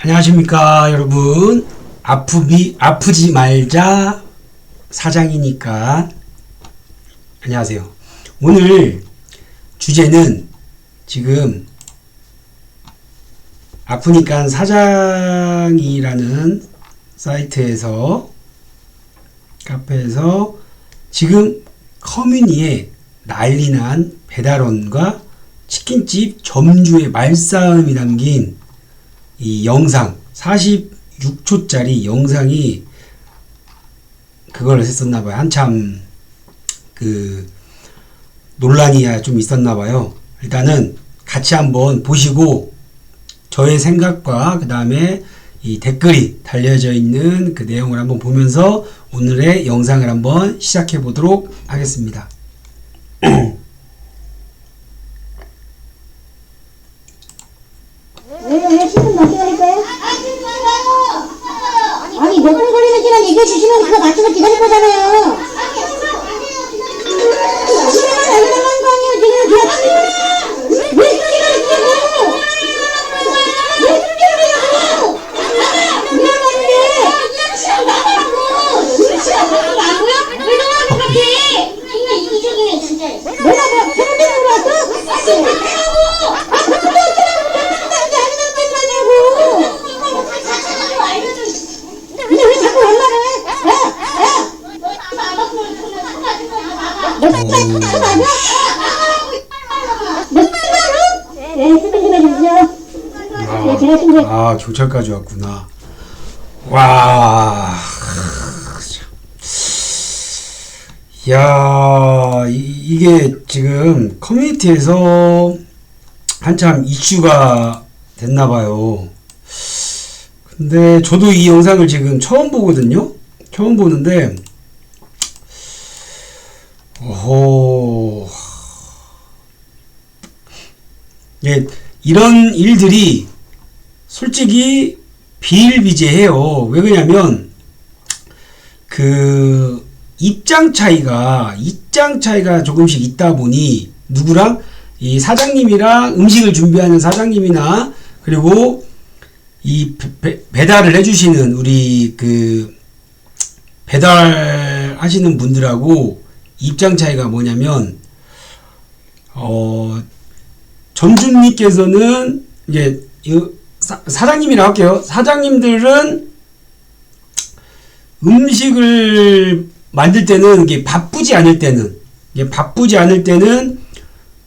안녕하십니까 여러분. 아프지 말자 사장이니까. 안녕하세요. 오늘 주제는 지금 아프니까 사장이라는 사이트에서, 카페에서 지금 커뮤니에 난리난 배달원과 치킨집 점주의 말싸움이 담긴 이 영상, 46초짜리 영상이 그걸 했었나봐요. 한참 논란이 좀 있었나봐요. 일단은 같이 한번 보시고 저의 생각과 그 다음에 이 댓글이 달려져 있는 그 내용을 한번 보면서 오늘의 영상을 한번 시작해 보도록 하겠습니다. 왜 10분 넘게 걸릴까요? 아니 몇 분 걸리는지만 얘기해 주시면 그거 맞춰서 기다릴 거잖아요. 시간을 알려달라는 거 아니에요 지금. 왜 소리가 있냐고. 왜 소리를 해요. 미안한데 시간 나가라고. 시간 나가라고요? 왜 나가는 거지? 정말 이기적이네 진짜. 내가 뭐 편한 데로 왔어? 근데 왜 자꾸 연락을 해? 너 맞아? 네, 스피드 좀 해주세요. 네, 제가 준비. 경찰까지 왔구나. 와, 야, 이게 지금 커뮤니티에서 한참 이슈가 됐나봐요. 근데 저도 이 영상을 지금 처음 보거든요. 처음 보는데, 예, 이런 일들이 솔직히 비일비재해요. 왜 그러냐면 입장 차이가 조금씩 있다 보니 누구랑 이 사장님이랑 음식을 준비하는 사장님이나 그리고 이 배달을 해주시는 우리 배달하시는 분들하고 입장 차이가 뭐냐면 점주님께서는 이제 사장님이라고 할게요. 사장님들은 음식을 만들 때는 이게 바쁘지 않을 때는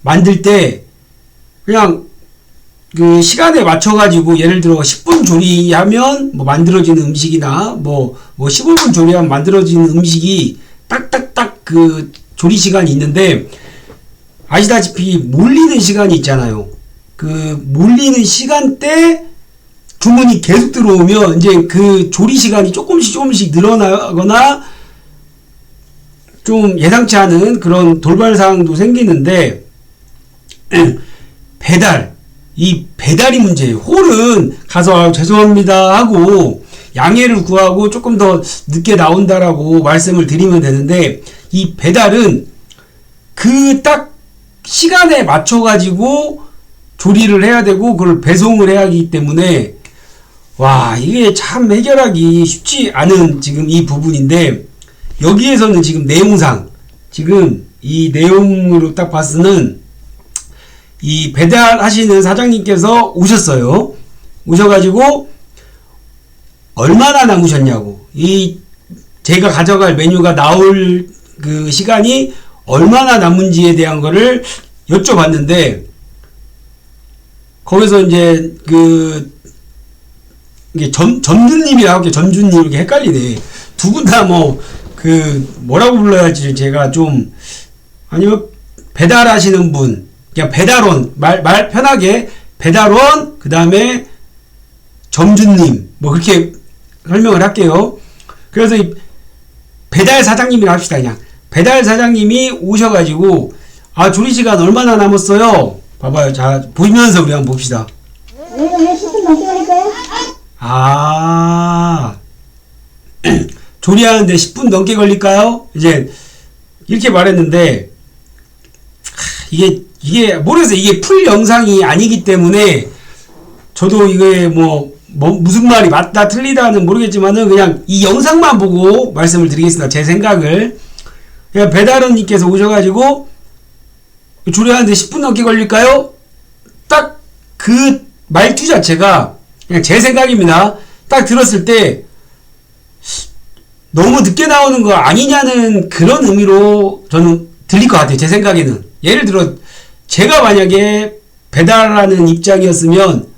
만들 때 그냥 시간에 맞춰가지고 예를 들어 10분 조리하면 만들어지는 음식이나 15분 조리하면 만들어지는 음식이 딱딱딱 조리 시간이 있는데, 아시다시피 몰리는 시간이 있잖아요. 몰리는 시간대 주문이 계속 들어오면 이제 조리 시간이 조금씩 늘어나거나 좀 예상치 않은 그런 돌발 사항도 생기는데, 이 배달이 문제예요. 홀은 가서 죄송합니다 하고 양해를 구하고 조금 더 늦게 나온다라고 말씀을 드리면 되는데, 이 배달은 딱 시간에 맞춰가지고 조리를 해야 되고 그걸 배송을 해야 하기 때문에 이게 참 해결하기 쉽지 않은 지금 이 부분인데, 여기에서는 지금 내용상 이 내용으로 딱 봤으는 이 배달하시는 사장님께서 오셨어요. 오셔가지고 얼마나 남으셨냐고, 제가 가져갈 메뉴가 나올 시간이 얼마나 남은지에 대한 거를 여쭤봤는데, 거기서 이제 이게 점주님이라고 할게요. 점주님 이렇게 헷갈리네. 두 분 다 뭐라고 불러야 할지 제가 좀, 아니면 배달하시는 분, 그냥 배달원, 말 편하게 배달원, 그 다음에 점주님, 그렇게 설명을 할게요. 그래서 이 배달 사장님이라 합시다. 그냥 배달 사장님이 오셔가지고 조리 시간 얼마나 남았어요? 봐봐요. 자, 보면서 우리 한번 봅시다. 왜 10분 넘게 걸릴까요? 조리하는데 10분 넘게 걸릴까요? 이제 이렇게 말했는데, 이게 모르겠어요. 이게 풀 영상이 아니기 때문에 저도 이게 무슨 말이 맞다 틀리다는 모르겠지만은 그냥 이 영상만 보고 말씀을 드리겠습니다. 제 생각을. 그냥 배달원님께서 오셔가지고 조리하는데 10분 넘게 걸릴까요? 딱 그 말투 자체가 그냥 제 생각입니다. 딱 들었을 때 너무 늦게 나오는 거 아니냐는 그런 의미로 저는 들릴 것 같아요. 제 생각에는. 예를 들어 제가 만약에 배달하는 입장이었으면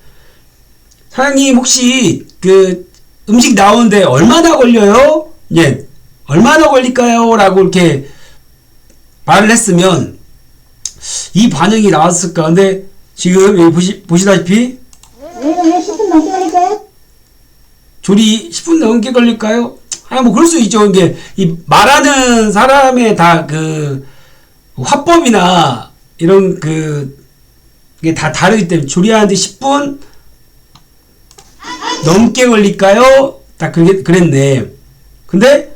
사장님 혹시 그 음식 나오는데 얼마나 걸려요? 예, 얼마나 걸릴까요? 라고 이렇게 말을 했으면 이 반응이 나왔을까. 근데 지금 여기 보시다시피 왜 10분 넘게 걸릴까요? 조리 10분 넘게 걸릴까요? 뭐 그럴 수 있죠. 이게 이 말하는 사람의 다 그 화법이나 이런 이게 다 다르기 때문에 조리하는데 10분 넘게 걸릴까요? 딱 그랬네. 근데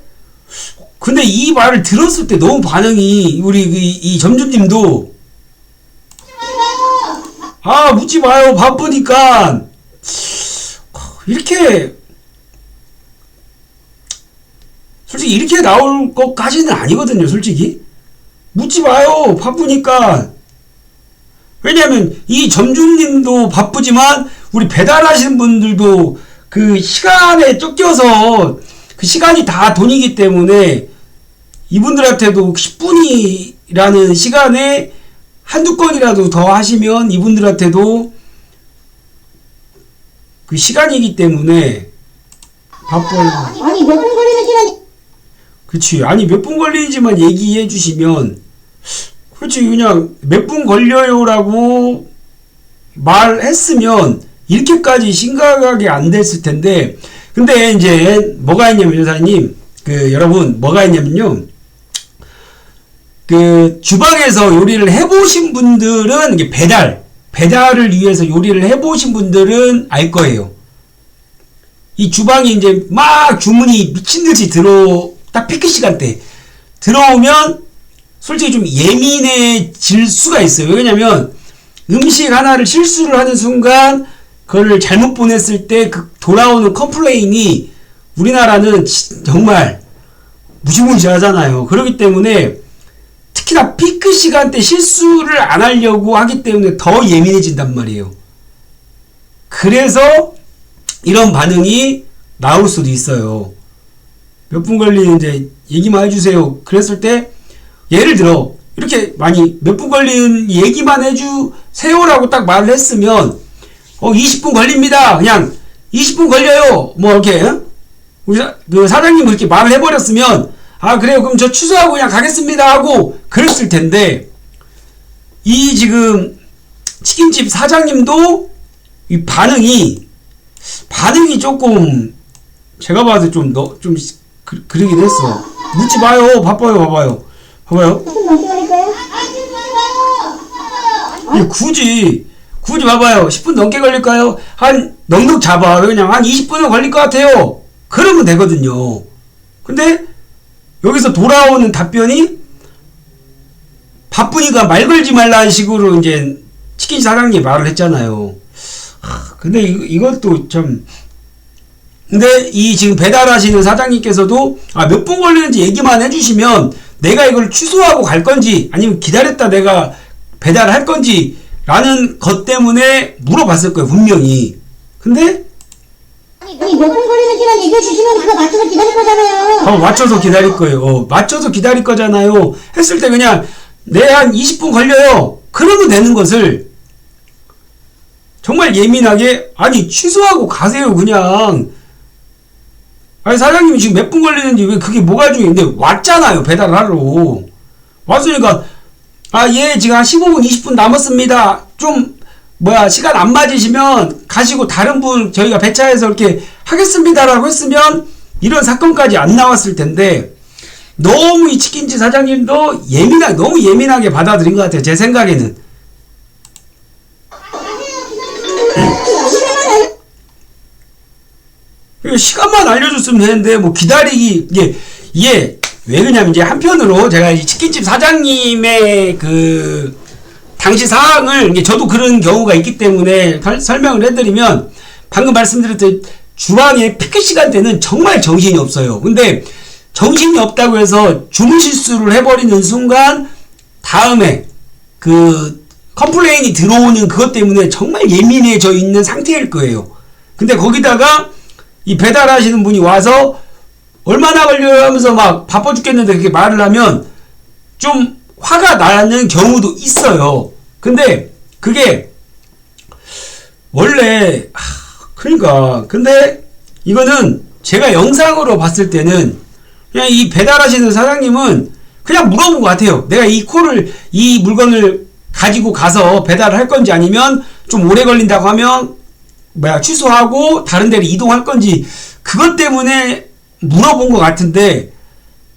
이 말을 들었을 때 너무 반응이 우리 이 점주님도 묻지 마요. 바쁘니까 이렇게 솔직히 이렇게 나올 것까지는 아니거든요. 솔직히 묻지 마요. 바쁘니까. 왜냐하면 이 점주님도 바쁘지만 우리 배달하시는 분들도 그 시간에 쫓겨서 그 시간이 다 돈이기 때문에 이분들한테도 10분이라는 시간에 한두 건이라도 더 하시면 이분들한테도 그 시간이기 때문에 바빠요. 아니 몇 분 걸리는 시간이 그치. 아니 몇 분 걸리는지만 얘기해 주시면 그렇지. 그냥 몇 분 걸려요라고 말했으면 이렇게까지 심각하게 안 됐을 텐데. 근데 이제 뭐가 있냐면 여사님 여러분 뭐가 있냐면요, 그 주방에서 요리를 해보신 분들은 이게 배달을 위해서 요리를 해보신 분들은 알 거예요. 이 주방이 이제 막 주문이 미친듯이 딱 피크 시간대 들어오면 솔직히 좀 예민해질 수가 있어요. 왜냐면 음식 하나를 실수를 하는 순간 그걸 잘못 보냈을 때 그 돌아오는 컴플레인이 우리나라는 정말 무시무시하잖아요. 그렇기 때문에 특히나 피크 시간대 실수를 안 하려고 하기 때문에 더 예민해진단 말이에요. 그래서 이런 반응이 나올 수도 있어요. 몇 분 걸리는데 얘기만 해주세요. 그랬을 때 예를 들어 이렇게 많이 몇 분 걸리는 얘기만 해주세요라고 딱 말을 했으면 20분 걸립니다. 그냥 20분 걸려요. 뭐 이렇게 우리 그 사장님 그렇게 말을 해버렸으면 그래요. 그럼 저 취소하고 그냥 가겠습니다 하고 그랬을 텐데, 이 지금 치킨집 사장님도 이 반응이 조금 제가 봐도 좀 그러긴 했어. 묻지 마요. 바빠요. 봐봐요. 10분 넘게 걸릴까요? 굳이 봐봐요. 10분 넘게 걸릴까요? 한 넉넉 잡아. 그냥 한 20분은 걸릴 것 같아요. 그러면 되거든요. 근데 여기서 돌아오는 답변이 바쁘니까 말 걸지 말라는 식으로 이제 치킨 사장님이 말을 했잖아요. 근데 이것도 참. 근데 이 지금 배달하시는 사장님께서도 몇 분 걸리는지 얘기만 해주시면 내가 이걸 취소하고 갈 건지 아니면 기다렸다 내가 배달할 건지 라는 것 때문에 물어봤을 거예요. 분명히. 근데 아니 몇 분 걸리는 시간 얘기해 주시면 그거 맞춰서 기다릴 거잖아요. 맞춰서 기다릴 거예요. 맞춰서 기다릴 거잖아요. 했을 때 그냥 한 20분 걸려요. 그러면 되는 것을 정말 예민하게 취소하고 가세요. 그냥. 사장님이 지금 몇 분 걸리는지 왜 그게 뭐가 중요한데 왔잖아요. 배달하러. 왔으니까 예, 지금 한 15분 20분 남았습니다. 좀 시간 안 맞으시면 가시고 다른 분 저희가 배차해서 이렇게 하겠습니다라고 했으면 이런 사건까지 안 나왔을 텐데, 너무 이 치킨집 사장님도 너무 예민하게 받아들인 것 같아요. 제 생각에는. 시간만 알려줬으면 되는데 기다리기 이게 왜 그러냐면 이제 한편으로 제가 이 치킨집 사장님의 당시 상황을 저도 그런 경우가 있기 때문에 설명을 해드리면, 방금 말씀드렸듯이 주방에 피크 시간대는 정말 정신이 없어요. 근데 정신이 없다고 해서 주문 실수를 해버리는 순간 다음에 그 컴플레인이 들어오는 그것 때문에 정말 예민해져 있는 상태일 거예요. 근데 거기다가 이 배달하시는 분이 와서 얼마나 걸려요 하면서 막 바빠 죽겠는데 그렇게 말을 하면 좀 화가 나는 경우도 있어요. 근데 그게 원래 그러니까 근데 이거는 제가 영상으로 봤을 때는 그냥 이 배달하시는 사장님은 그냥 물어본 것 같아요. 내가 이 물건을 가지고 가서 배달을 할 건지 아니면 좀 오래 걸린다고 하면 취소하고 다른 데로 이동할 건지 그것 때문에 물어본 것 같은데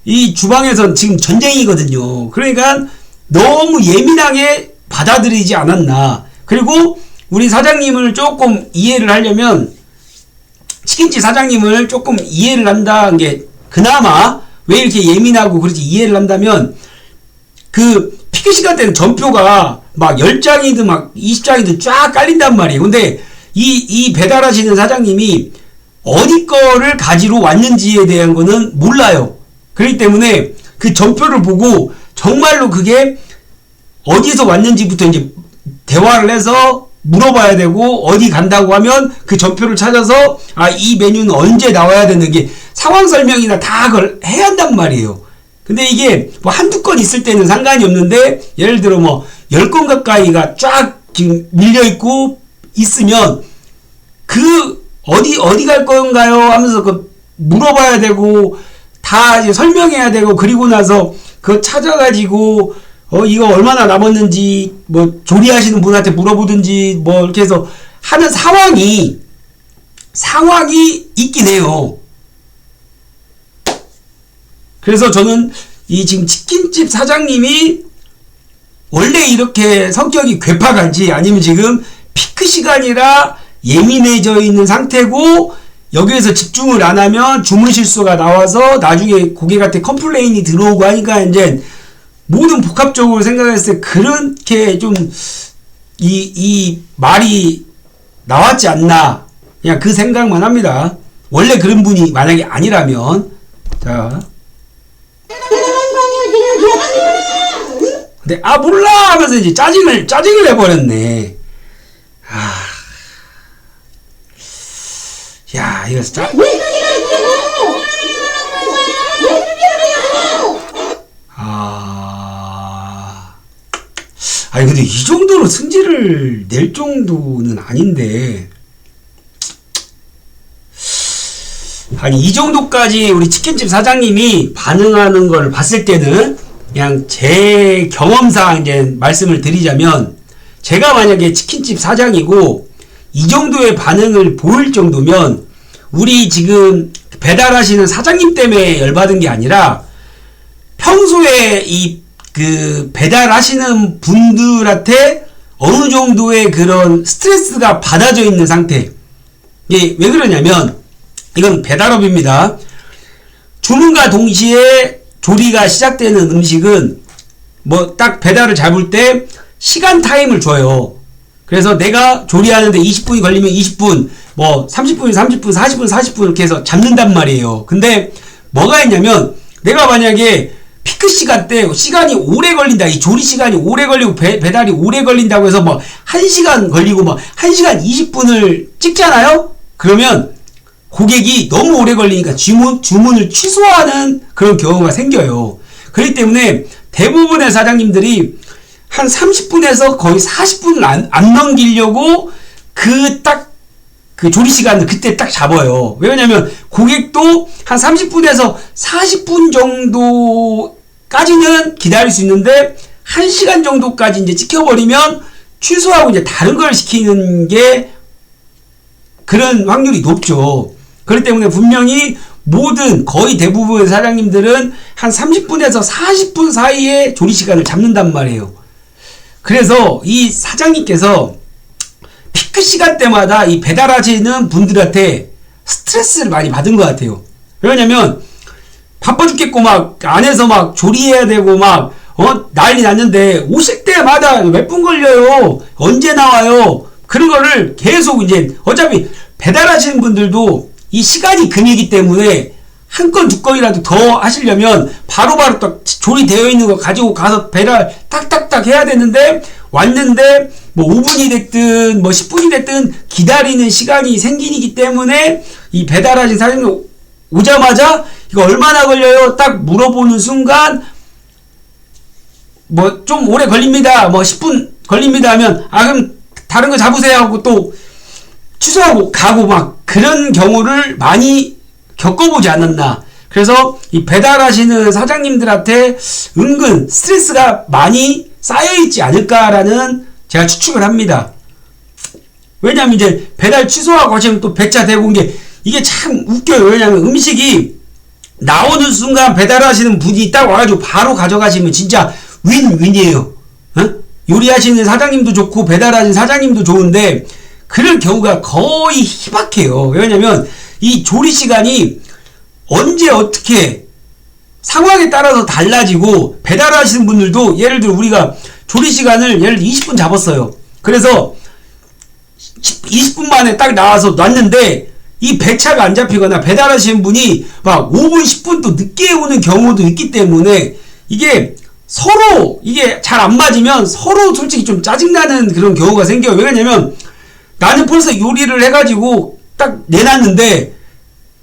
이 주방에선 지금 전쟁이거든요. 그러니까 너무 예민하게 받아들이지 않았나. 그리고 우리 사장님을 조금 이해를 하려면 치킨집 사장님을 조금 이해를 한다는 게 그나마 왜 이렇게 예민하고 그렇지 이해를 한다면 그 피크 시간대는 전표가 막 10장이든 막 20장이든 쫙 깔린단 말이에요. 근데 이 배달하시는 사장님이 어디 거를 가지러 왔는지에 대한 거는 몰라요. 그렇기 때문에 그 전표를 보고 정말로 그게 어디서 왔는지부터 이제 대화를 해서 물어봐야 되고 어디 간다고 하면 그 전표를 찾아서 이 메뉴는 언제 나와야 되는 게 상황 설명이나 다 그걸 해야 한단 말이에요. 근데 이게 뭐 한두 건 있을 때는 상관이 없는데 예를 들어 뭐 10건 가까이가 쫙 지금 밀려있고 있으면 그 어디 갈 건가요 하면서 그 물어봐야 되고 다 이제 설명해야 되고 그리고 나서 그거 찾아가지고 이거 얼마나 남았는지 뭐 조리하시는 분한테 물어보든지 뭐 이렇게 해서 하는 상황이 있긴 해요. 그래서 저는 이 지금 치킨집 사장님이 원래 이렇게 성격이 괴팍한지 아니면 지금 피크 시간이라 예민해져 있는 상태고 여기에서 집중을 안 하면 주문 실수가 나와서 나중에 고객한테 컴플레인이 들어오고 하니까 이제 모든 복합적으로 생각했을 때 그렇게 좀 이 말이 나왔지 않나 그냥 그 생각만 합니다. 원래 그런 분이 만약에 아니라면 자 근데 몰라 하면서 이제 짜증을 내버렸네. 야 이거 진짜 아니 근데 이 정도로 승질을 낼 정도는 아닌데 아니 이 정도까지 우리 치킨집 사장님이 반응하는 걸 봤을 때는 그냥 제 경험상 이제 말씀을 드리자면 제가 만약에 치킨집 사장이고 이 정도의 반응을 보일 정도면 우리 지금 배달하시는 사장님 때문에 열받은 게 아니라 평소에 그 배달하시는 분들한테 어느 정도의 그런 스트레스가 받아져 있는 상태. 이게 왜 그러냐면 이건 배달업입니다. 주문과 동시에 조리가 시작되는 음식은 뭐 딱 배달을 잡을 때 시간 타임을 줘요. 그래서 내가 조리하는데 20분이 걸리면 20분, 뭐 30분이 30분, 40분, 40분 이렇게 해서 잡는단 말이에요. 근데 뭐가 있냐면 내가 만약에 피크 시간대 시간이 오래 걸린다. 이 조리 시간이 오래 걸리고 배달이 오래 걸린다고 해서 뭐 1시간 걸리고 막 1시간 20분을 찍잖아요? 그러면 고객이 너무 오래 걸리니까 주문을 취소하는 그런 경우가 생겨요. 그렇기 때문에 대부분의 사장님들이 한 30분에서 거의 40분을 안 넘기려고 그 조리 시간을 그때 딱 잡아요. 왜냐면 고객도 한 30분에서 40분 정도까지는 기다릴 수 있는데 1시간 정도까지 이제 찍혀버리면 취소하고 이제 다른 걸 시키는 게 그런 확률이 높죠. 그렇기 때문에 분명히 거의 대부분의 사장님들은 한 30분에서 40분 사이에 조리 시간을 잡는단 말이에요. 그래서 이 사장님께서 피크 시간대마다 이 배달하시는 분들한테 스트레스를 많이 받은 것 같아요. 왜냐면 바빠 죽겠고 막 안에서 막 조리해야 되고 막 난리 났는데 오실 때마다 몇 분 걸려요, 언제 나와요, 그런 거를 계속 이제 어차피 배달하시는 분들도 이 시간이 금이기 때문에 한 건 두 건이라도 더 하시려면 바로바로 딱 조리되어 있는 거 가지고 가서 배달 딱딱딱 해야 되는데, 왔는데 뭐 5분이 됐든 뭐 10분이 됐든 기다리는 시간이 생기기 때문에 이 배달하신 사장님 오자마자 이거 얼마나 걸려요? 딱 물어보는 순간 뭐 좀 오래 걸립니다. 뭐 10분 걸립니다 하면 그럼 다른 거 잡으세요 하고 또 취소하고 가고 막 그런 경우를 많이 겪어보지 않았나. 그래서 이 배달하시는 사장님들한테 은근 스트레스가 많이 쌓여있지 않을까라는 제가 추측을 합니다. 왜냐면 이제 배달 취소하고 하시면 또 배차 되고 이게 참 웃겨요. 왜냐면 음식이 나오는 순간 배달하시는 분이 딱 와가지고 바로 가져가시면 진짜 윈윈이에요. 어? 요리하시는 사장님도 좋고 배달하시는 사장님도 좋은데 그럴 경우가 거의 희박해요. 왜냐면 이 조리 시간이 언제 어떻게 상황에 따라서 달라지고, 배달하시는 분들도 예를 들어 우리가 조리 시간을 예를 들어 20분 잡았어요. 그래서 20분 만에 딱 나와서 놨는데 이 배차가 안 잡히거나 배달하시는 분이 막 5분 10분 또 늦게 오는 경우도 있기 때문에 이게 서로 이게 잘 안 맞으면 서로 솔직히 좀 짜증나는 그런 경우가 생겨요. 왜냐면 나는 벌써 요리를 해가지고 딱 내놨는데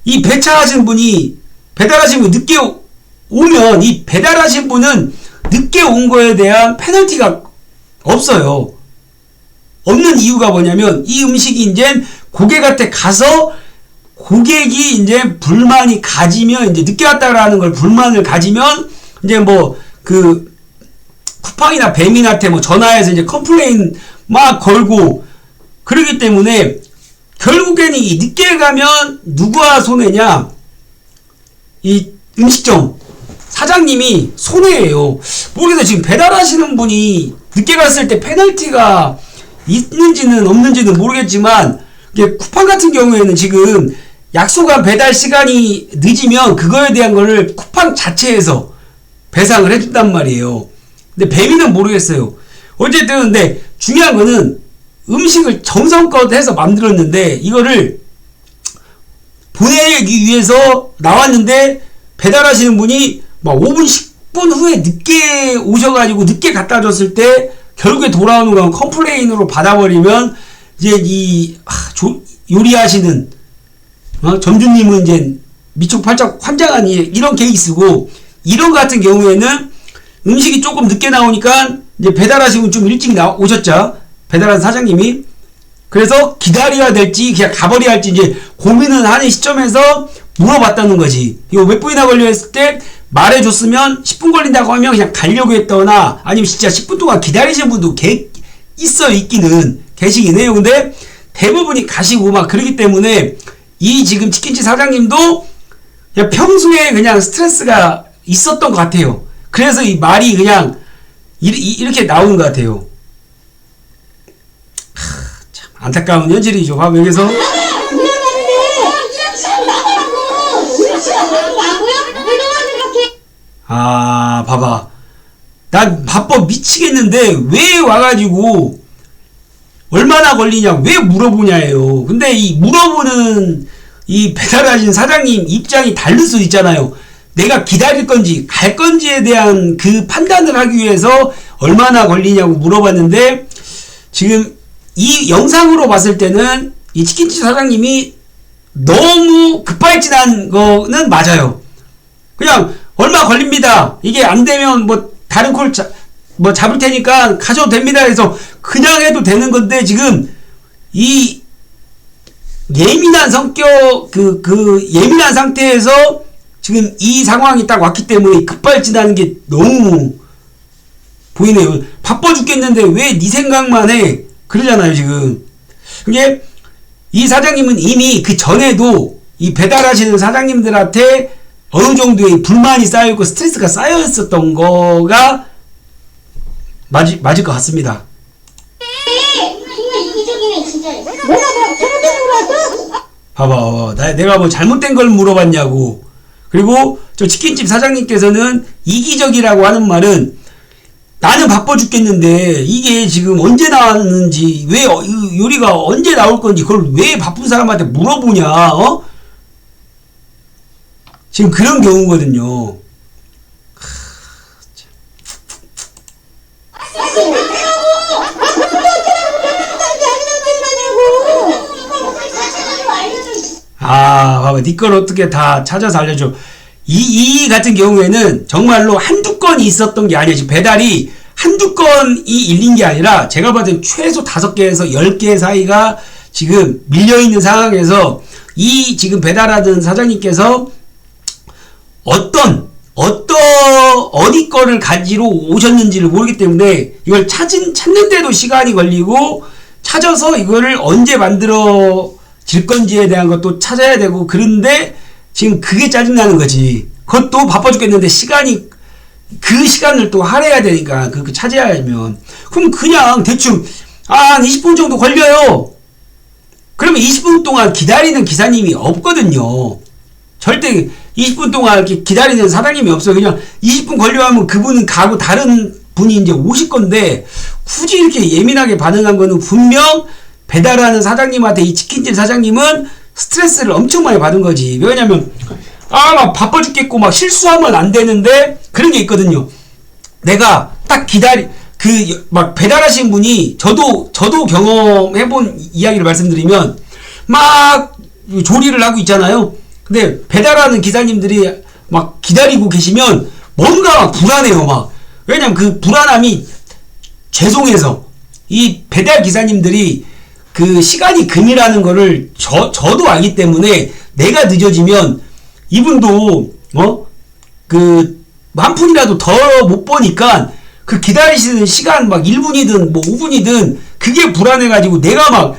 이 배차하신 분이 배달하신 분 늦게 오면 이 배달하신 분은 늦게 온 거에 대한 페널티가 없어요. 없는 이유가 뭐냐면 이 음식이 이제 고객한테 가서 고객이 이제 불만이 가지면 이제 늦게 왔다라는 걸 불만을 가지면 이제 뭐 그 쿠팡이나 배민한테 뭐 전화해서 이제 컴플레인 막 걸고 그러기 때문에 결국에는 이 늦게 가면 누가 손해냐? 이 음식점 사장님이 손해예요. 모르겠어요. 지금 배달하시는 분이 늦게 갔을 때 페널티가 있는지는 없는지는 모르겠지만 이게 쿠팡 같은 경우에는 지금 약속한 배달 시간이 늦으면 그거에 대한 거를 쿠팡 자체에서 배상을 해준단 말이에요. 근데 배민은 모르겠어요. 어쨌든 근데 중요한 거는 음식을 정성껏 해서 만들었는데 이거를 보내기 위해서 나왔는데 배달하시는 분이 막 5분 10분 후에 늦게 오셔가지고 늦게 갖다 줬을 때 결국에 돌아오는 건 컴플레인으로 받아버리면 이제 요리하시는 점주님은 이제 미촉팔짝 환장한 이런 케이스고, 이런 같은 경우에는 음식이 조금 늦게 나오니까 이제 배달하시고 좀 일찍 오셨죠. 배달한 사장님이. 그래서 기다려야 될지 그냥 가버려야 할지 이제 고민을 하는 시점에서 물어봤다는 거지. 이거 몇 분이나 걸려 했을 때 말해줬으면 10분 걸린다고 하면 그냥 가려고 했거나 아니면 진짜 10분 동안 기다리시는 분도 있기는 계시긴 해요. 근데 대부분이 가시고 막 그러기 때문에 이 지금 치킨집 사장님도 그냥 평소에 그냥 스트레스가 있었던 것 같아요. 그래서 이 말이 그냥 이렇게 나오는 것 같아요. 참 안타까운 현실이죠. 봐봐 여기서 봐봐 난 바빠 미치겠는데 왜 와가지고 얼마나 걸리냐 왜 물어보냐예요. 근데 이 물어보는 이 배달하신 사장님 입장이 다를 수 있잖아요. 내가 기다릴 건지 갈 건지에 대한 그 판단을 하기 위해서 얼마나 걸리냐고 물어봤는데, 지금 이 영상으로 봤을 때는 이 치킨집 사장님이 너무 급발진한 거는 맞아요. 그냥 얼마 걸립니다. 이게 안 되면 뭐 다른 콜 잡을 테니까 가져도 됩니다. 해서 그냥 해도 되는 건데 지금 이 예민한 성격 예민한 상태에서 지금 이 상황이 딱 왔기 때문에 급발진하는 게 너무 보이네요. 바빠 죽겠는데 왜 네 생각만 해? 그러잖아요 지금. 그게 이 사장님은 이미 그 전에도 이 배달하시는 사장님들한테 어느 정도의 불만이 쌓여있고 스트레스가 쌓여있었던 거가 맞을 것 같습니다. 정말 이기적이네 진짜. 내가 뭐 잘못된 거 같아? 봐봐 내가 뭐 잘못된 걸 물어봤냐고. 그리고 저 치킨집 사장님께서는 이기적이라고 하는 말은 나는 바빠 죽겠는데 이게 지금 언제 나왔는지 왜 이 요리가 언제 나올 건지 그걸 왜 바쁜 사람한테 물어보냐 어? 지금 그런 경우거든요. 아, 봐봐. 니 걸 어떻게 다 찾아서 알려줘. 이 같은 경우에는 정말로 한두 건이 있었던 게 아니야. 지금 배달이 한두 건이 일린 게 아니라 제가 봤을 땐 최소 5개에서 10개 사이가 지금 밀려있는 상황에서 이 지금 배달하던 사장님께서 어디 거를 가지러 오셨는지를 모르기 때문에 이걸 찾는데도 시간이 걸리고 찾아서 이거를 언제 만들어질 건지에 대한 것도 찾아야 되고 그런데 지금 그게 짜증나는 거지. 그것도 바빠 죽겠는데 그 시간을 또 할애해야 되니까 그 찾아야 하면 그럼 그냥 대충 한 20분 정도 걸려요. 그러면 20분 동안 기다리는 기사님이 없거든요. 절대 20분 동안 이렇게 기다리는 사장님이 없어요. 그냥 20분 걸려 하면 그분은 가고 다른 분이 이제 오실 건데 굳이 이렇게 예민하게 반응한 거는 분명 배달하는 사장님한테 이 치킨집 사장님은 스트레스를 엄청 많이 받은 거지. 왜냐면 막 바빠 죽겠고 막 실수하면 안 되는데 그런 게 있거든요. 내가 딱 막 배달하신 분이 저도 경험해본 이야기를 말씀드리면 막 조리를 하고 있잖아요. 근데 배달하는 기사님들이 막 기다리고 계시면 뭔가 막 불안해요. 막 왜냐면 그 불안함이 죄송해서 이 배달 기사님들이 그 시간이 금이라는 거를 저도 알기 때문에 내가 늦어지면 이분도 한 푼이라도 더 못 버니까 그 기다리시는 시간 막 1분이든 뭐 5분이든 그게 불안해가지고 내가 막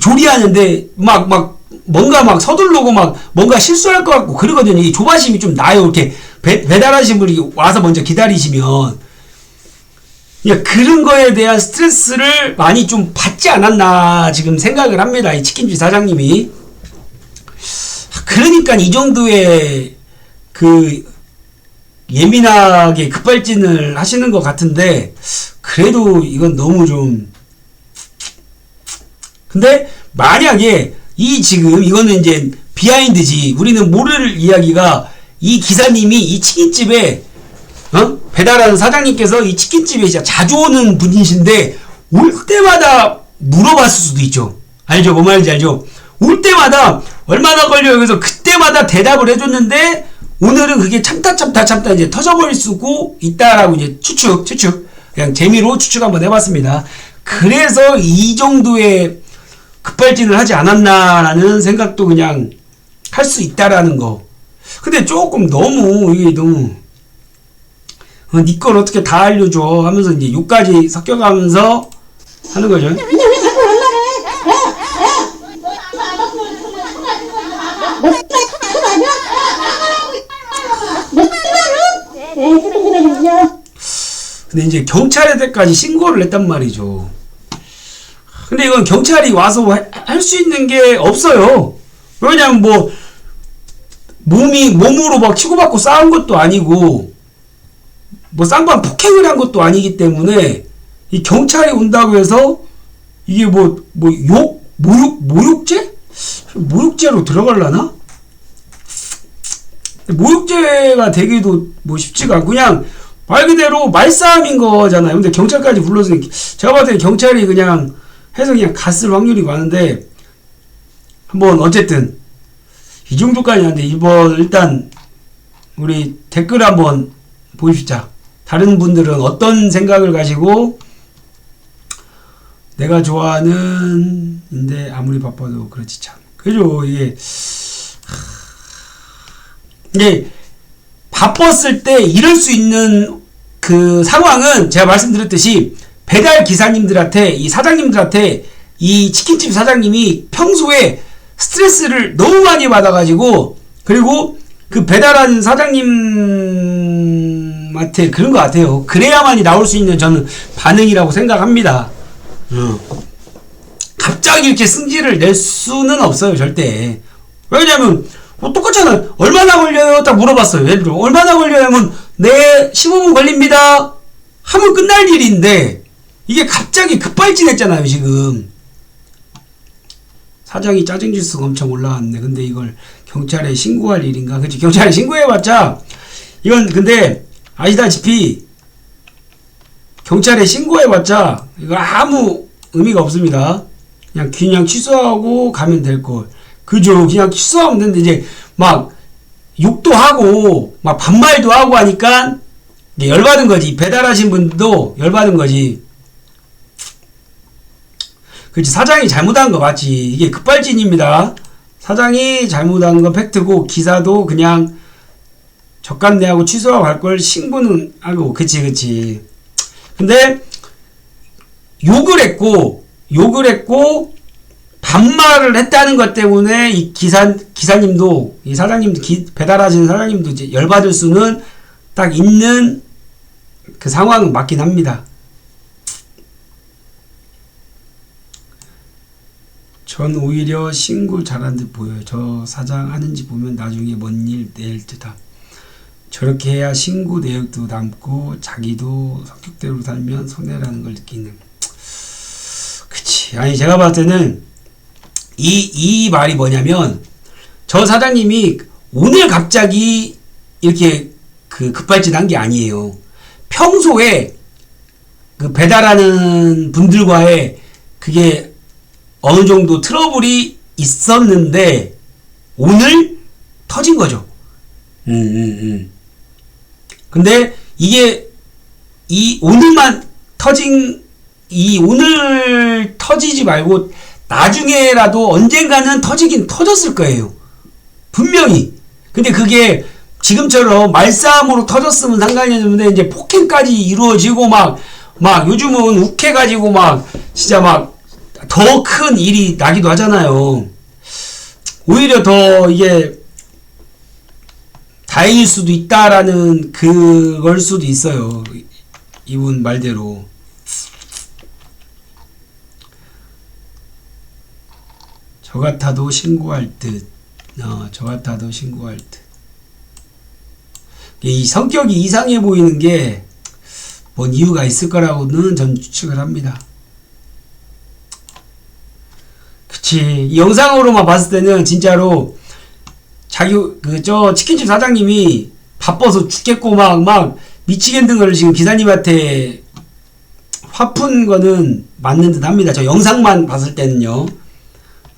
조리하는데 막 뭔가 막 서두르고 막 뭔가 실수할 것 같고 그러거든요. 이 조바심이 좀 나요. 이렇게 배달하신 분이 와서 먼저 기다리시면 그런 거에 대한 스트레스를 많이 좀 받지 않았나 지금 생각을 합니다. 이 치킨집 사장님이. 그러니까 이 정도의 예민하게 급발진을 하시는 것 같은데 그래도 이건 너무 좀 근데 만약에 지금 이거는 이제 비하인드지 우리는 모를 이야기가 이 기사님이 이 치킨집에 배달하는 사장님께서 이 치킨집에 진짜 자주 오는 분이신데 올 때마다 물어봤을 수도 있죠. 알죠? 뭐 말인지 알죠? 올 때마다 얼마나 걸려요? 그래서 그때마다 대답을 해줬는데 오늘은 그게 참다 이제 터져버릴 수도 있다라고 이제 추측 그냥 재미로 추측 한번 해봤습니다. 그래서 이 정도의 급발진을 하지 않았나라는 생각도 그냥 할 수 있다라는 거. 근데 조금 이게 너무 니 걸 어떻게 다 알려줘 하면서 이제 욕까지 섞여가면서 하는 거죠. 근데 왜 자꾸 연말에 근데 이제 경찰에까지 신고를 했단 말이죠. 근데 이건 경찰이 와서 할 수 있는 게 없어요. 왜냐면 몸으로 막 치고받고 싸운 것도 아니고 뭐 쌍방 폭행을 한 것도 아니기 때문에 이 경찰이 온다고 해서 이게 모욕죄? 모욕죄로 들어갈라나? 모욕죄가 되기도 쉽지가 않고 그냥 말 그대로 말싸움인 거잖아요. 근데 경찰까지 불러서 제가 봤을 때 경찰이 그냥 해서 그냥 갔을 확률이 많은데 한번 어쨌든 이 정도까지 하는데 이번 일단 우리 댓글 한번 보십시다. 다른 분들은 어떤 생각을 가지고 내가 좋아하는데 아무리 바빠도 그렇지 참 그죠. 이게 바빴을 때 이럴 수 있는 그 상황은 제가 말씀드렸듯이 배달 기사님들한테 이 사장님들한테 이 치킨집 사장님이 평소에 스트레스를 너무 많이 받아가지고 그리고 그 배달하는 사장님한테 그런 것 같아요. 그래야만이 나올 수 있는 저는 반응이라고 생각합니다. 갑자기 이렇게 승질을 낼 수는 없어요. 절대. 왜냐면 똑같잖아요. 얼마나 걸려요? 딱 물어봤어요. 예를 들어 얼마나 걸려요? 하면 네 15분 걸립니다. 하면 끝날 일인데 이게 갑자기 급발진했잖아요. 지금 사장이 짜증지수가 엄청 올라왔네. 근데 이걸 경찰에 신고할 일인가? 그치? 경찰에 신고해봤자 이건 근데 아시다시피 경찰에 신고해봤자 이거 아무 의미가 없습니다. 그냥 취소하고 가면 될걸. 그죠? 그냥 취소하면 되는데 이제 막 욕도 하고 막 반말도 하고 하니까 이게 열받은 거지. 배달하신 분도 열받은 거지. 그렇지. 사장이 잘못한 거 맞지. 이게 급발진입니다. 사장이 잘못한 거 팩트고 기사도 그냥 적감 내하고 취소하고 갈 걸 신고는 하고. 그치. 근데 욕을 했고 반말을 했다는 것 때문에 이 기사님도 이 사장님도 배달하시는 사장님도 이제 열받을 수는 딱 있는 그 상황은 맞긴 합니다. 전 오히려 신고 잘한 듯 보여요. 저 사장 하는지 보면 나중에 뭔 일 낼 듯함. 저렇게 해야 신고 내역도 남고 자기도 성격대로 살면 손해라는 걸 느끼는. 그치. 아니 제가 봤을 때는 이 말이 뭐냐면 저 사장님이 오늘 갑자기 이렇게 그 급발진한 게 아니에요. 평소에 그 배달하는 분들과의 그게 어느 정도 트러블이 있었는데 오늘 터진 거죠. 근데 이게 오늘만 터진 오늘 터지지 말고 나중에라도 언젠가는 터지긴 터졌을 거예요. 분명히. 근데 그게 지금처럼 말싸움으로 터졌으면 상관이 없는데 이제 폭행까지 이루어지고 막 요즘은 욱해가지고 막 진짜 막 더 큰 일이 나기도 하잖아요. 오히려 더 이게 다행일 수도 있다라는 그걸 수도 있어요. 이분 말대로. 저 같아도 신고할 듯. 저 같아도 신고할 듯. 이 성격이 이상해 보이는 게 뭔 이유가 있을 거라고는 전 추측을 합니다. 그치. 이 영상으로만 봤을 때는 진짜로 저 치킨집 사장님이 바빠서 죽겠고 막 미치겠는 걸 지금 기사님한테 화푼 거는 맞는 듯 합니다. 저 영상만 봤을 때는요.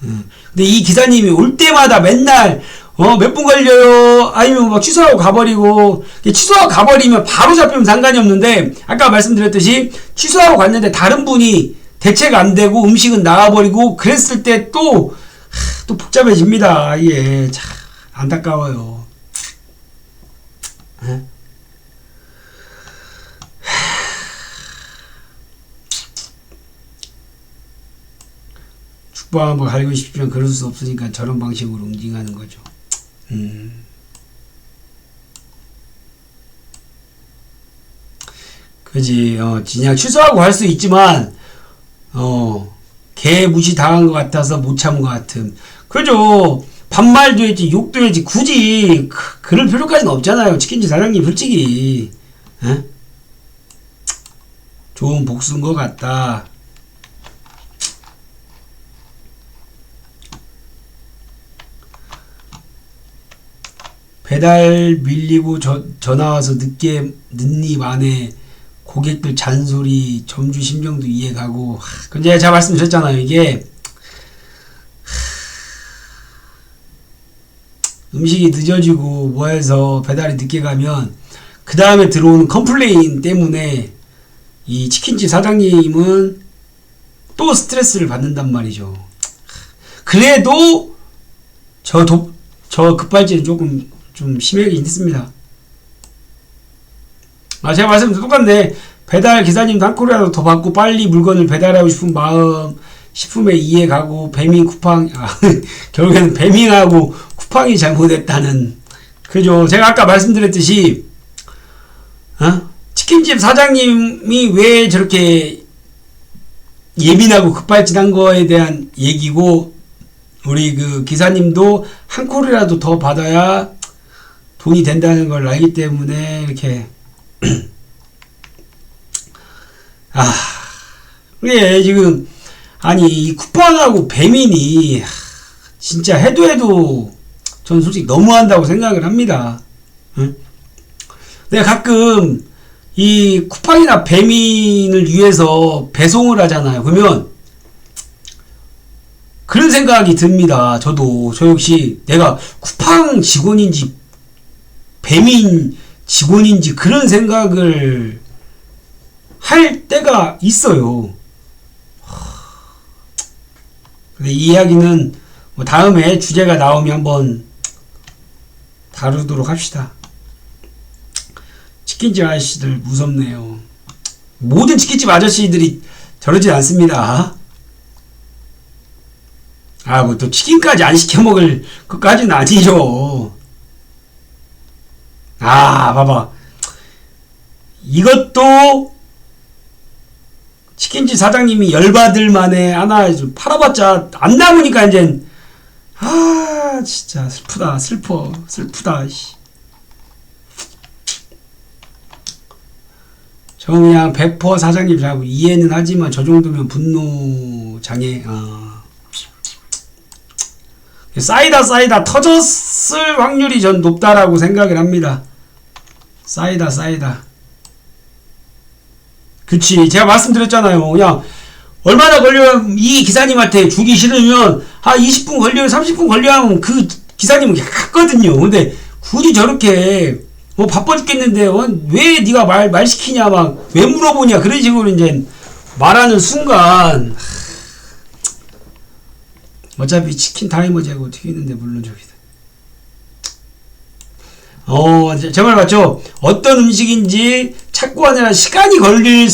근데 이 기사님이 올 때마다 맨날 몇 분 걸려요? 아니면 막 취소하고 가버리고. 취소하고 가버리면 바로 잡히면 상관이 없는데 아까 말씀드렸듯이 취소하고 갔는데 다른 분이 대체가 안 되고 음식은 나와버리고 그랬을 때 또 복잡해집니다. 이게 참 안타까워요. 죽방 한번 갈고 싶지만 그럴 수 없으니까 저런 방식으로 응징하는 거죠. 그지. 진작 취소하고 할 수 있지만 개 무시 당한 것 같아서 못 참은 것 같음. 그죠. 반말도 했지 욕도 했지 굳이 그럴 필요까지는 없잖아요. 치킨집 사장님 솔직히. 좋은 복수인 것 같다. 배달 밀리고 전화 와서 늦니 만에 고객들 잔소리 점주 심정도 이해가고. 근데 제가 말씀드렸잖아요. 이게 음식이 늦어지고 뭐해서 배달이 늦게 가면 그 다음에 들어오는 컴플레인 때문에 이 치킨집 사장님은 또 스트레스를 받는단 말이죠. 그래도 저 급발진은 조금 좀 심하긴 했습니다. 제가 말씀드린 똑같네. 배달 기사님도 한 콜이라도 더 받고 빨리 물건을 배달하고 싶은 마음 식품에 이해가고 배밍 쿠팡 결국에는 배밍하고 쿠팡이 잘못했다는. 그죠. 제가 아까 말씀드렸듯이 치킨집 사장님이 왜 저렇게 예민하고 급발진한 거에 대한 얘기고 우리 그 기사님도 한 콜이라도 더 받아야 돈이 된다는 걸 알기 때문에 이렇게 그게 지금 아니 이 쿠팡하고 배민이 진짜 해도 전 솔직히 너무한다고 생각을 합니다. 응? 내가 가끔 이 쿠팡이나 배민을 위해서 배송을 하잖아요. 그러면 그런 생각이 듭니다. 저 역시 내가 쿠팡 직원인지 배민 직원인지 그런 생각을 할 때가 있어요. 근데 이 이야기는 뭐 다음에 주제가 나오면 한번 다루도록 합시다. 치킨집 아저씨들 무섭네요. 모든 치킨집 아저씨들이 저러지 않습니다. 뭐 또 치킨까지 안 시켜 먹을 것까지는 아니죠. 봐봐. 이것도 치킨집 사장님이 열받을 만에 하나 좀 팔아봤자 안 남으니까 이제 진짜 슬프다. 저 그냥 100% 사장님 잘 이해는 하지만 저 정도면 분노 장애. 쌓이다 터졌을 확률이 전 높다라고 생각을 합니다. 쌓이다. 그치, 제가 말씀드렸잖아요. 그냥 얼마나 걸려요? 이 기사님한테 주기 싫으면 20분 걸려요, 30분 걸려요 하면 그 기사님은 갔거든요. 근데 굳이 저렇게 바빠 죽겠는데 왜 네가 말 시키냐 막 왜 물어보냐 그런 식으로 이제 말하는 순간 어차피 치킨 타이머 재고 튀기는데 물론 저기다. 제 말 맞죠? 어떤 음식인지 찾고 하느라 시간이 걸려요.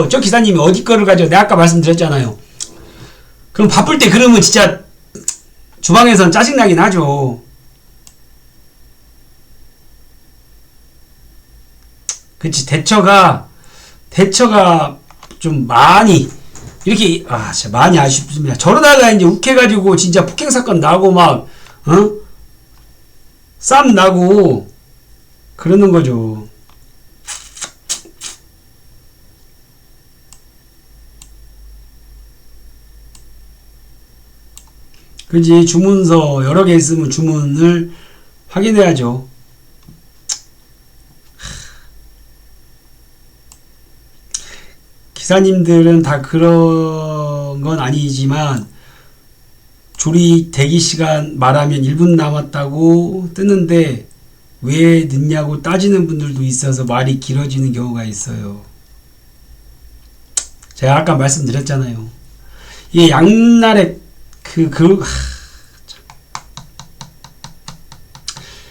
저 기사님이 어디 거를 가지고 내가 아까 말씀드렸잖아요. 그럼 바쁠 때 그러면 진짜 주방에선 짜증나긴 하죠. 그치, 대처가 좀 많이 이렇게 진짜 많이 아쉽습니다. 저러다가 이제 욱해가지고 진짜 폭행 사건 나고 막 싸움 나고 그러는 거죠. 그지, 주문서 여러 개 있으면 주문을 확인해야죠. 기사님들은 다 그런 건 아니지만 조리 대기시간 말하면 1분 남았다고 뜨는데 왜 늦냐고 따지는 분들도 있어서 말이 길어지는 경우가 있어요. 제가 아까 말씀드렸잖아요. 이게 양날의 그러니까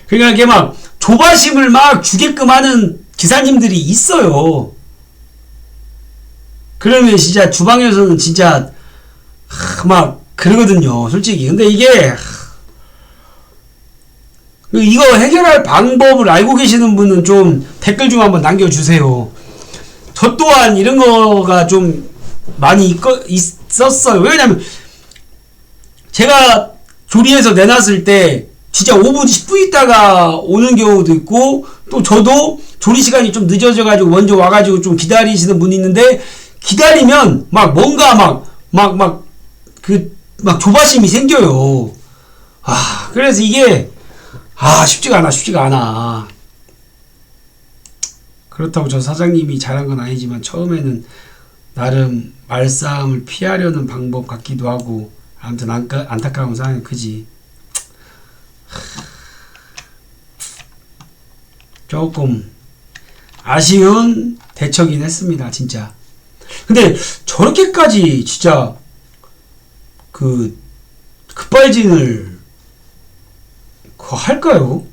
이게 막 조바심을 막 주게끔 하는 기사님들이 있어요. 그러면 진짜 주방에서는 진짜 막 그러거든요, 솔직히. 근데 이게 이거 해결할 방법을 알고 계시는 분은 좀 댓글 좀 한번 남겨주세요. 저 또한 이런 거가 좀 많이 있었어요. 왜냐면 제가 조리해서 내놨을 때 진짜 5분 10분 있다가 오는 경우도 있고, 또 저도 조리 시간이 좀 늦어져 가지고 먼저 와가지고 좀 기다리시는 분이 있는데, 기다리면 막 뭔가 막 조바심이 생겨요. 그래서 이게 쉽지가 않아. 그렇다고 저 사장님이 잘한 건 아니지만 처음에는 나름 말싸움을 피하려는 방법 같기도 하고, 아무튼 안타까운 상황이 크지. 조금 아쉬운 대처긴 했습니다, 진짜. 근데 저렇게까지 진짜 급발진을 할까요?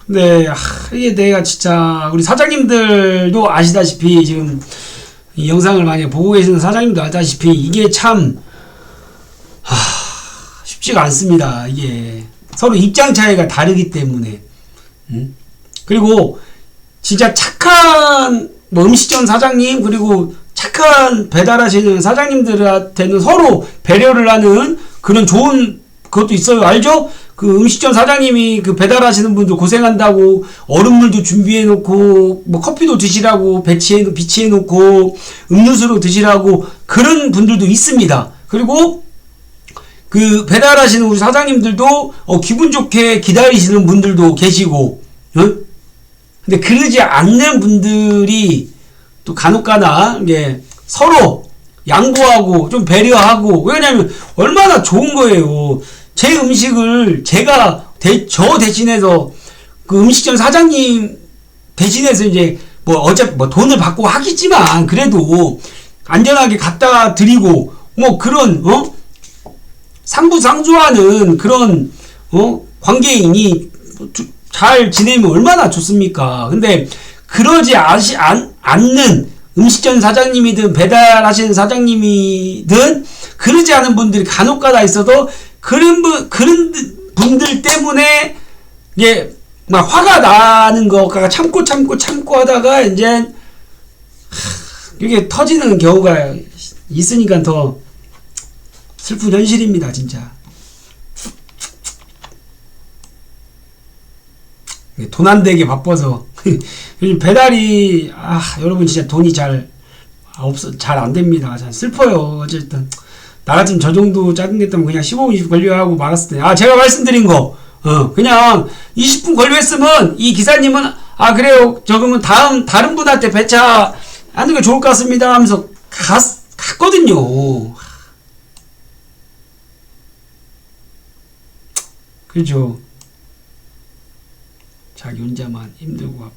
근데 이게 내가 진짜 우리 사장님들도 아시다시피 지금 이 영상을 많이 보고 계시는 사장님도 아시다시피 이게 참 쉽지가 않습니다. 이게 서로 입장 차이가 다르기 때문에. 그리고 진짜 착한 음식점 사장님, 그리고 착한 배달하시는 사장님들한테는 서로 배려를 하는 그런 좋은 그것도 있어요. 알죠? 그 음식점 사장님이 그 배달하시는 분들 고생한다고 얼음물도 준비해 놓고 뭐 커피도 드시라고 비치해 놓고 음료수로 드시라고 그런 분들도 있습니다. 그리고 그 배달하시는 우리 사장님들도 기분 좋게 기다리시는 분들도 계시고, 응? 근데 그러지 않는 분들이 또 간혹가나 이게 서로 양보하고 좀 배려하고, 왜냐면 얼마나 좋은 거예요. 제 음식을 제가 저 대신해서 그 음식점 사장님 대신해서 이제 뭐 어차피 뭐 돈을 받고 하겠지만 그래도 안전하게 갖다 드리고 뭐 그런 상부상조하는 그런 관계인이 잘 지내면 얼마나 좋습니까? 근데 그러지 않는 음식점 사장님이든 배달하시는 사장님이든 그러지 않은 분들이 간혹가다 있어도 그런 분들 때문에 이게 막 화가 나는 거가 참고 하다가 이제 이게 터지는 경우가 있으니까 더 슬픈 현실입니다, 진짜. 돈 안 되게 바빠서 요즘 배달이 여러분 진짜 돈이 잘 안 됩니다. 잘 슬퍼요. 어쨌든 나 같으면 저 정도 짜증냈다면 그냥 15분 20분 걸려하고 말았을 때 제가 말씀드린 거 그냥 20분 걸려했으면 이 기사님은 그래요 그러면 다른 분한테 배차하는 게 좋을 것 같습니다 하면서 갔거든요. 그죠. 자기 혼자만 힘들고 아파.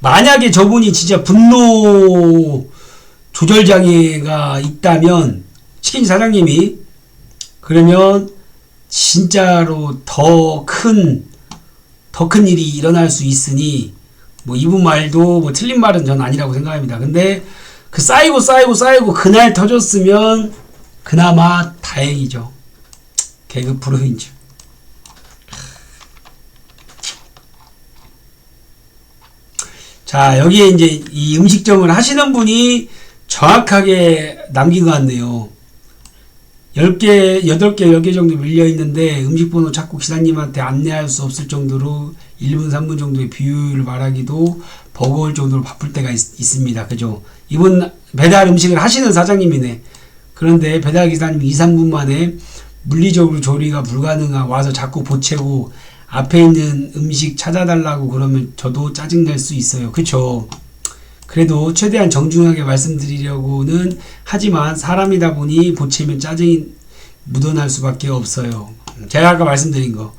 만약에 저분이 진짜 분노 조절 장애가 있다면 치킨 사장님이 그러면 진짜로 더 큰 일이 일어날 수 있으니 뭐 이분 말도 뭐 틀린 말은 전 아니라고 생각합니다. 근데 그 쌓이고 그날 터졌으면 그나마 다행이죠. 개그 프로인지. 자, 여기에 이제 이 음식점을 하시는 분이 정확하게 남긴 것 같네요. 10개, 8개, 10개 정도 밀려있는데 음식번호 찾고 기사님한테 안내할 수 없을 정도로 1분, 3분 정도의 비율을 말하기도 버거울 정도로 바쁠 때가 있습니다. 그죠? 이분 배달 음식을 하시는 사장님이네. 그런데 배달 기사님이 2, 3분 만에 물리적으로 조리가 불가능하고 와서 자꾸 보채고 앞에 있는 음식 찾아달라고 그러면 저도 짜증낼 수 있어요. 그쵸? 그래도 최대한 정중하게 말씀드리려고는 하지만 사람이다 보니 보채면 짜증이 묻어날 수밖에 없어요. 제가 아까 말씀드린 거.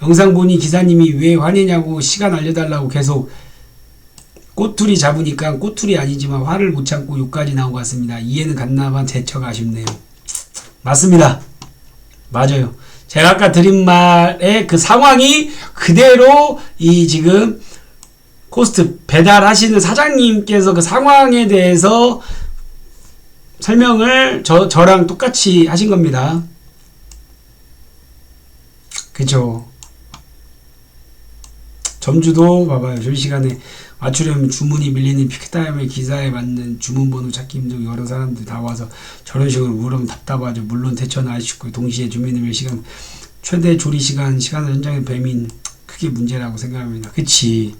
영상 보니 기사님이 왜 화내냐고 시간 알려달라고 계속 꼬투리 잡으니까 꼬투리 아니지만 화를 못 참고 욕까지 나온 것 같습니다. 이해는 갔나만 대처가 아쉽네요. 맞습니다. 맞아요. 제가 아까 드린 말의 그 상황이 그대로 이 지금 코스트 배달하시는 사장님께서 그 상황에 대해서 설명을 저랑 똑같이 하신 겁니다. 그쵸. 점주도 봐봐요. 저희 시간에 맞추려면 주문이 밀리는 피크타임의 기사에 맞는 주문번호 찾기 힘들고 여러 사람들이 다 와서 저런 식으로 물으면 답답하죠. 물론 대처는 아쉽고 동시에 주민을 위해 시간 최대 조리 시간을 현장에 배민 크게 문제라고 생각합니다. 그치.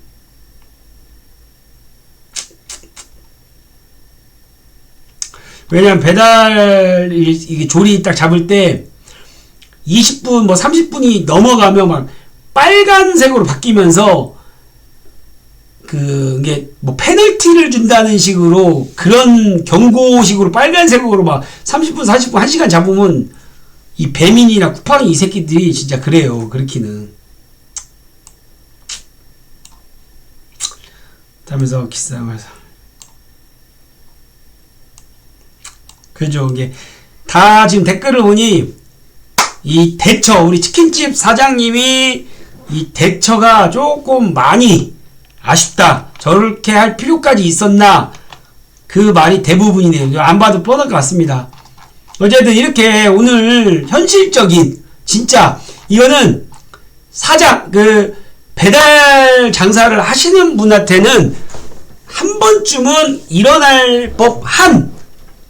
왜냐면 배달 이게 조리 딱 잡을 때 20분 뭐 30분이 넘어가면 막 빨간색으로 바뀌면서 그게 뭐 페널티를 준다는 식으로 그런 경고식으로 빨간색으로 막 30분 40분 1시간 잡으면 이 배민이나 쿠팡이 이 새끼들이 진짜 그래요. 그렇기는. 하면서 기싸움에서 그죠. 이게 다 지금 댓글을 보니 이 대처 우리 치킨집 사장님이 이 대처가 조금 많이 아쉽다. 저렇게 할 필요까지 있었나? 그 말이 대부분이네요. 안 봐도 뻔할 것 같습니다. 어쨌든 이렇게 오늘 현실적인 진짜 이거는 사장 그 배달 장사를 하시는 분한테는 한 번쯤은 일어날 법한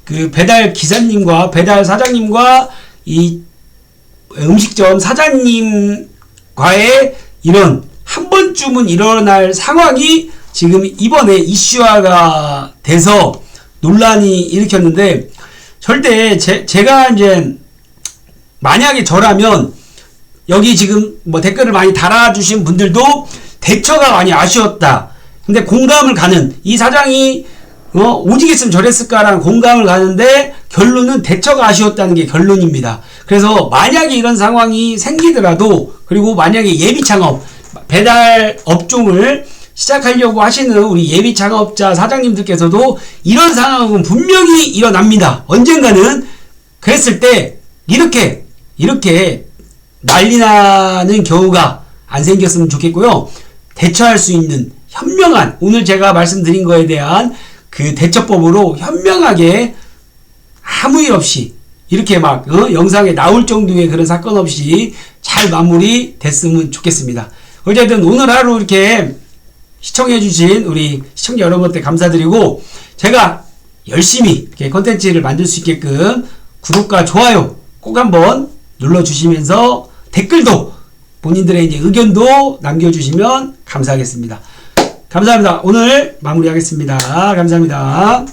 그 배달 기사님과 배달 사장님과 이 음식점 사장님과의 이런 한 번쯤은 일어날 상황이 지금 이번에 이슈화가 돼서 논란이 일으켰는데, 절대 제가 이제 만약에 저라면 여기 지금 뭐 댓글을 많이 달아주신 분들도 대처가 많이 아쉬웠다. 근데 공감을 가는, 이 사장이 오직 했으면 저랬을까라는 공감을 가는데 결론은 대처가 아쉬웠다는 게 결론입니다. 그래서 만약에 이런 상황이 생기더라도, 그리고 만약에 예비 창업, 배달 업종을 시작하려고 하시는 우리 예비 창업자 사장님들께서도 이런 상황은 분명히 일어납니다. 언젠가는. 그랬을 때 이렇게 난리 나는 경우가 안 생겼으면 좋겠고요. 대처할 수 있는 현명한, 오늘 제가 말씀드린 거에 대한 그 대처법으로 현명하게 아무 일 없이 이렇게 막 영상에 나올 정도의 그런 사건 없이 잘 마무리 됐으면 좋겠습니다. 어쨌든 오늘 하루 이렇게 시청해주신 우리 시청자 여러분께 감사드리고, 제가 열심히 이렇게 컨텐츠를 만들 수 있게끔 구독과 좋아요 꼭 한번 눌러주시면서 댓글도 본인들의 이제 의견도 남겨주시면 감사하겠습니다. 감사합니다. 오늘 마무리하겠습니다. 감사합니다.